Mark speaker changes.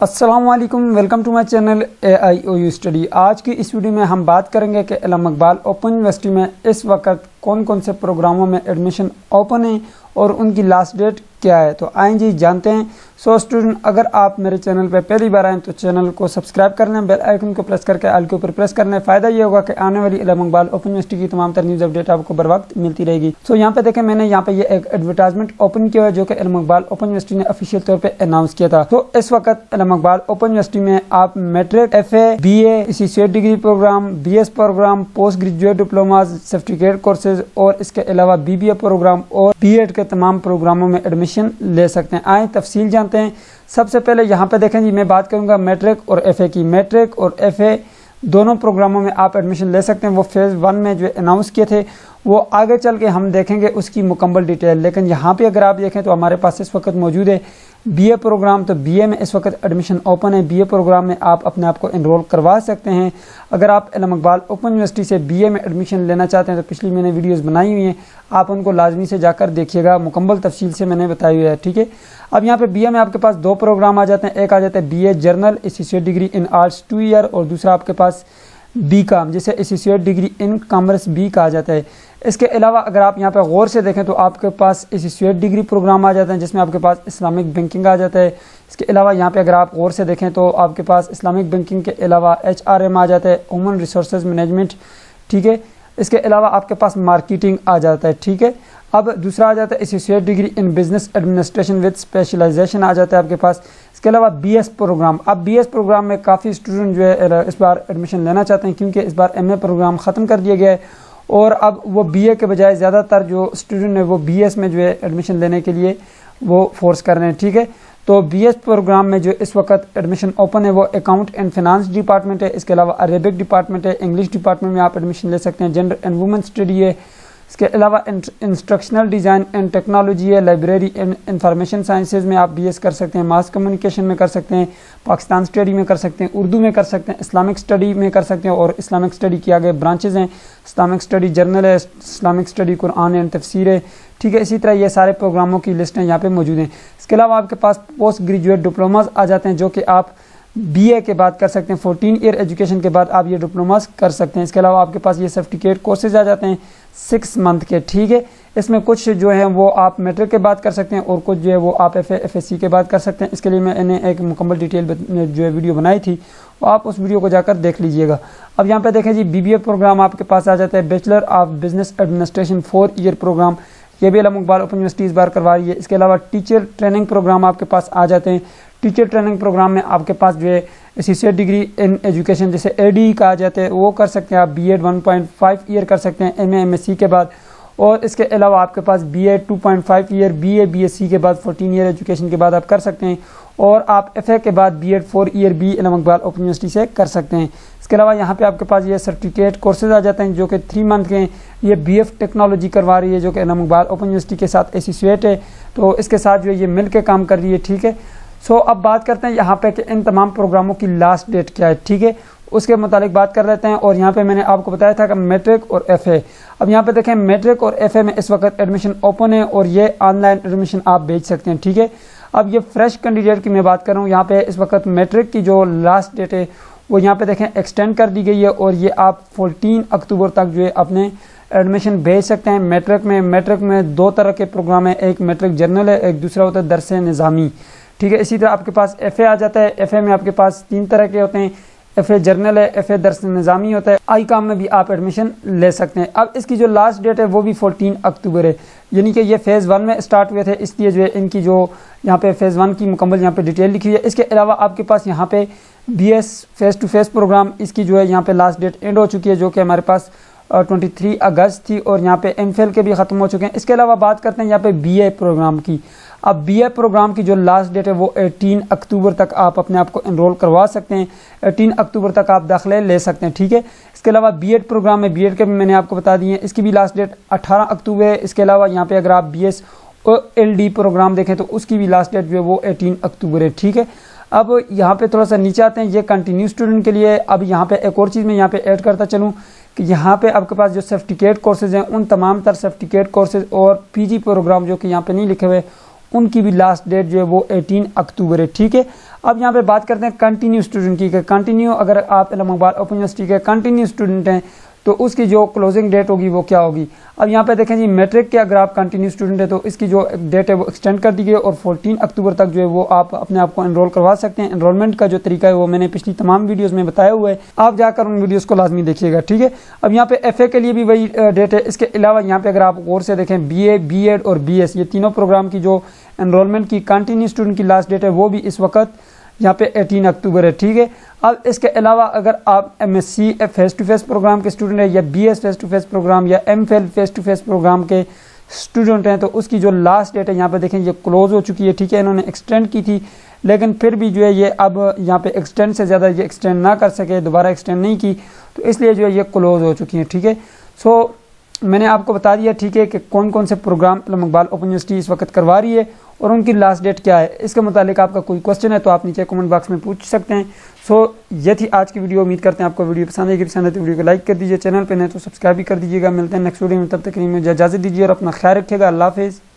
Speaker 1: अस्सलाम वालेकुम, welcome to my channel AIOU स्टडी। आज की इस वीडियो में हम बात करेंगे कि अल्लामा इकबाल ओपन यूनिवर्सिटी में इस वक्त कौन कौन से प्रोग्रामों में एडमिशन ओपन है और उनकी लास्ट डेट क्या है। तो आइए जी जानते हैं। सो स्टूडेंट, अगर आप मेरे चैनल पर पहली बार आएँ तो चैनल को सब्सक्राइब कर लें, बेल आइकन को प्रेस करके ऑल के ऊपर प्रेस करना है। फ़ायदा ये होगा कि आने वाली अल्लामा इकबाल ओपन यूनिवर्सिटी की तमाम तर न्यूज़ अपडेट आपको बर वक्त मिलती रहेगी। सो यहाँ पे देखें, मैंने यहाँ पे ये एक एडवर्टाइजमेंट ओपन किया है जो कि अल्लामा इकबाल ओपन यूनिवर्सिटी ने ऑफिशियल तौर पर अनाउंस किया था। तो इस वक्त अल्लामा इकबाल ओपन यूनिवर्सिटी में आप matric, FA, BA, associate degree programme, BS programme, post graduate diploma, certificate courses और इसके अलावा BBA प्रोग्राम और B.Ed के तमाम प्रोग्रामों में एडमिशन ले सकते हैं। आए तफसील जानते हैं। सबसे पहले यहाँ पे देखें जी, मैं बात करूँगा मैट्रिक और FA की। मैट्रिक और FA दोनों प्रोग्रामों में आप एडमिशन ले सकते हैं। वो फेज़ 1 में जो अनाउंस किए थे वो आगे चल के हम देखेंगे उसकी मुकम्मल डिटेल। लेकिन यहाँ पे अगर आप देखें तो हमारे पास इस वक्त मौजूद है BA प्रोग्राम। तो BA में इस वक्त एडमिशन ओपन है। BA प्रोग्राम में आप अपने आप को इनरोल करवा सकते हैं। अगर आप अल्लामा इकबाल ओपन यूनिवर्सिटी से BA में एडमिशन लेना चाहते हैं तो पिछली मैंने वीडियोस बनाई हुई हैं, आप उनको लाजमी से जाकर देखिएगा, मुकम्मल तफसील से मैंने बताई हुई है। ठीक है। अब यहाँ पे BA में आपके पास दो प्रोग्राम आ जाते हैं। एक आ जाता है BA journal associate degree in arts 2 year और दूसरा आपके पास BCom जिसे associate degree in commerce B कहा जाता है। इसके अलावा अगर आप यहाँ पे गौर से देखें तो आपके पास एसोसिएट डिग्री प्रोग्राम आ जाते हैं जिसमें आपके पास इस्लामिक बैंकिंग आ जाता है। इसके अलावा यहाँ पे अगर आप गौर से देखें तो आपके पास इस्लामिक बैंकिंग के अलावा HRM आ जाता है, ह्यूमन रिसोर्सेज मैनेजमेंट। ठीक है। इसके अलावा आपके पास मार्केटिंग आ जाता है। ठीक है। अब दूसरा आ जाता है associate degree in business administration with specialization आ जाता है आपके पास। इसके अलावा BS प्रोग्राम। अब BS प्रोग्राम में काफ़ी स्टूडेंट जो है इस बार एडमिशन लेना चाहते हैं क्योंकि इस बार MA प्रोग्राम ख़त्म कर दिया गया है और अब वो BA के बजाय ज़्यादातर जो स्टूडेंट है वो BS में जो है एडमिशन लेने के लिए वो फोर्स कर रहे हैं। ठीक है। तो BS प्रोग्राम में जो इस वक्त एडमिशन ओपन है वो अकाउंट एंड फाइनेंस डिपार्टमेंट है। इसके अलावा अरेबिक डिपार्टमेंट है, इंग्लिश डिपार्टमेंट में आप एडमिशन ले सकते हैं, जेंडर एंड वुमेन स्टडी है। इसके अलावा इंस्ट्रक्शनल डिज़ाइन एंड टेक्नोलॉजी है, लाइब्रेरी एंड इंफॉर्मेशन साइंसेज में आप BS कर सकते हैं, मास कम्युनिकेशन में कर सकते हैं, पाकिस्तान स्टडी में कर सकते हैं, उर्दू में कर सकते हैं, इस्लामिक स्टडी में कर सकते हैं और इस्लामिक स्टडी के आगे ब्रांचेज हैं। इस्लामिक स्टडी जर्नल है, इस्लामिक स्टडी कुरान एंड तफसीर है। ठीक है। इसी तरह ये सारे प्रोग्रामों की लिस्टें यहाँ पे मौजूद हैं। इसके अलावा आपके पास पोस्ट ग्रेजुएट डिप्लोमास आ जाते हैं जो कि आप BA के बाद कर सकते हैं। 14 ईयर एजुकेशन के बाद आप ये डिप्लोमास कर सकते हैं। इसके अलावा आपके पास ये सर्टिफिकेट कोर्सेज आ जाते हैं 6 मंथ के। ठीक है। इसमें कुछ जो है वो आप मैट्रिक के बाद कर सकते हैं और कुछ जो है वो आप FA FSC के बाद कर सकते हैं। इसके लिए मैंने एक मुकम्मल डिटेल जो है वीडियो बनाई थी, वो आप उस वीडियो को जाकर देख लीजिएगा। अब यहाँ पे देखें जी, BBA प्रोग्राम आपके पास आ जाता है, bachelor of business administration 4 year programme. ये भी अल्लामा इकबाल ओपन यूनिवर्सिटी इस बार करवा रही है। इसके अलावा टीचर ट्रेनिंग प्रोग्राम आपके पास आ जाते हैं। टीचर ट्रेनिंग प्रोग्राम में आपके पास जो है एसोसिएट डिग्री इन एजुकेशन जैसे AD कहा जाता है वो कर सकते हैं आप। B.Ed 1.5 ईयर कर सकते हैं MA MSc के बाद और इसके अलावा आपके पास B.Ed 2.5 ईयर, BA BSc के बाद 14 ईयर एजुकेशन के बाद आप कर सकते हैं और आप FA के बाद B.Ed 4 ईयर भी अल्लामा इकबाल ओपन यूनिवर्सिटी से कर सकते हैं। इसके अलावा यहाँ पे आपके पास ये सर्टिफिकेट कोर्सेज आ जाते हैं जो कि 3 मंथ के हैं। ये BF टेक्नोलॉजी करवा रही है जो कि अल्लामा इकबाल ओपन यूनिवर्सिटी के साथ एसोसिएट है, तो इसके साथ जो ये मिल के काम कर रही है। ठीक है। सो अब बात करते हैं यहाँ पे कि इन तमाम प्रोग्रामों की लास्ट डेट क्या है। ठीक है। उसके मुतालिक बात कर लेते हैं और यहाँ पे मैंने आपको बताया था कि मैट्रिक और FA। अब यहाँ पे देखें, मैट्रिक और FA में इस वक्त एडमिशन ओपन है और ये ऑनलाइन एडमिशन आप भेज सकते हैं। ठीक है। अब ये फ्रेश कैंडिडेट की मैं बात कर रहा हूँ। यहाँ पे इस वक्त मैट्रिक की जो लास्ट डेट है वो यहाँ पे देखें एक्सटेंड कर दी गई है और ये आप 14 अक्टूबर तक जो है अपने एडमिशन भेज सकते हैं। मैट्रिक में 2 तरह के प्रोग्राम है, एक मैट्रिक जर्नल है, एक दूसरा होता है दरस निज़ामी। ठीक है। इसी तरह आपके पास FA आ जाता है। FA में आपके पास 3 तरह के होते हैं, FA जर्नल है, FA दरस निज़ामी होता है, ICOM में भी आप एडमिशन ले सकते हैं। अब इसकी जो लास्ट डेट है वो भी 14 अक्टूबर है, यानी कि ये फेज़ 1 में स्टार्ट हुए थे, इसलिए जो है इनकी जो यहाँ पे फेज़ 1 की मुकम्मल यहाँ पे डिटेल लिखी हुई है। इसके अलावा आपके पास यहाँ पे BS face to face programme, इसकी जो है यहाँ पे लास्ट डेट एंड हो चुकी है जो कि हमारे पास 23 अगस्त थी और यहाँ पे MPhil के भी ख़त्म हो चुके हैं। इसके अलावा बात करते हैं यहाँ पे BA प्रोग्राम की। अब BA प्रोग्राम की जो लास्ट डेट है वो 18 अक्टूबर तक आप अपने आप को एनरोल करवा सकते हैं। 18 अक्टूबर तक आप दाखिले ले सकते हैं। ठीक है। इसके अलावा B.Ed प्रोग्राम में B.Ed के भी मैंने आपको बता दिए हैं, इसकी भी लास्ट डेट 18 अक्टूबर है। इसके अलावा यहाँ पे अगर आप BS और LD प्रोग्राम देखें तो उसकी भी लास्ट डेट जो है वो 18 अक्टूबर है। ठीक है। अब यहाँ पे थोड़ा सा नीचे आते हैं, ये कंटिन्यू स्टूडेंट के लिए। अब यहाँ पे एक और चीज़ मैं यहाँ पे ऐड करता चलूँ कि यहाँ पे आपके पास जो सर्टिफिकेट कोर्सेज हैं उन तमाम तर सर्टिफिकेट कोर्सेज और PG प्रोग्राम जो कि यहाँ पे नहीं लिखे हुए उनकी भी लास्ट डेट जो है वो 18 अक्टूबर है। ठीक है। अब यहाँ पे बात करते हैं कंटिन्यू स्टूडेंट की। कंटिन्यू अगर आप इलामा इकबाल ओपन यूनिवर्सिटी के कंटिन्यू स्टूडेंट हैं तो उसकी जो क्लोजिंग डेट होगी वो क्या होगी। अब यहाँ पे देखें जी, मैट्रिक के अगर आप कंटिन्यू स्टूडेंट है तो इसकी जो डेट है वो एक्सटेंड कर दी गई और 14 अक्टूबर तक जो है वो आप अपने आप को एनरोल करवा सकते हैं। एनरोलमेंट का जो तरीका है वो मैंने पिछली तमाम वीडियोस में बताया हुआ है, आप जाकर उन वीडियोस को लाजमी देखिएगा, ठीक है। अब यहाँ पे FA के लिए भी वही डेट है। इसके अलावा यहाँ पे अगर आप गौर से देखें BA, BEd और BS ये तीनों प्रोग्राम की जो एनरोलमेंट की कंटिन्यू स्टूडेंट की लास्ट डेट है वो भी इस वक्त यहाँ पे 18 अक्टूबर है, ठीक है। अब इसके अलावा अगर आप MSc face to face programme के स्टूडेंट हैं या BS face to face programme या MPhil face to face programme के स्टूडेंट हैं तो उसकी जो लास्ट डेट है यहाँ पे देखें ये क्लोज हो चुकी है, ठीक है। इन्होंने एक्सटेंड की थी लेकिन फिर भी जो है ये अब यहाँ पे एक्सटेंड से ज़्यादा ये एक्सटेंड ना कर सके, दोबारा एक्सटेंड नहीं की, तो इसलिए जो है ये क्लोज हो चुकी है, ठीक है। सो मैंने आपको बता दिया, ठीक है, कि कौन कौन से प्रोग्राम इलामा इकबाल ओपन यूनिवर्सिटी इस वक्त करवा रही है और उनकी लास्ट डेट क्या है। इसके मुतालिक आपका कोई क्वेश्चन है तो आप नीचे कमेंट बॉक्स में पूछ सकते हैं। सो ये थी आज की वीडियो। उम्मीद करते हैं आपको वीडियो पसंद आएगी। पसंद है तो वीडियो को लाइक कर दीजिए, चैनल पर नहीं तो सब्सक्राइब भी कर दीजिएगा। मिलते हैं नेक्स्ट वीडियो में, तब तक के लिए मुझे इजाज़त दीजिए और अपना ख्याल रखिएगा। अल्लाह हाफिज़।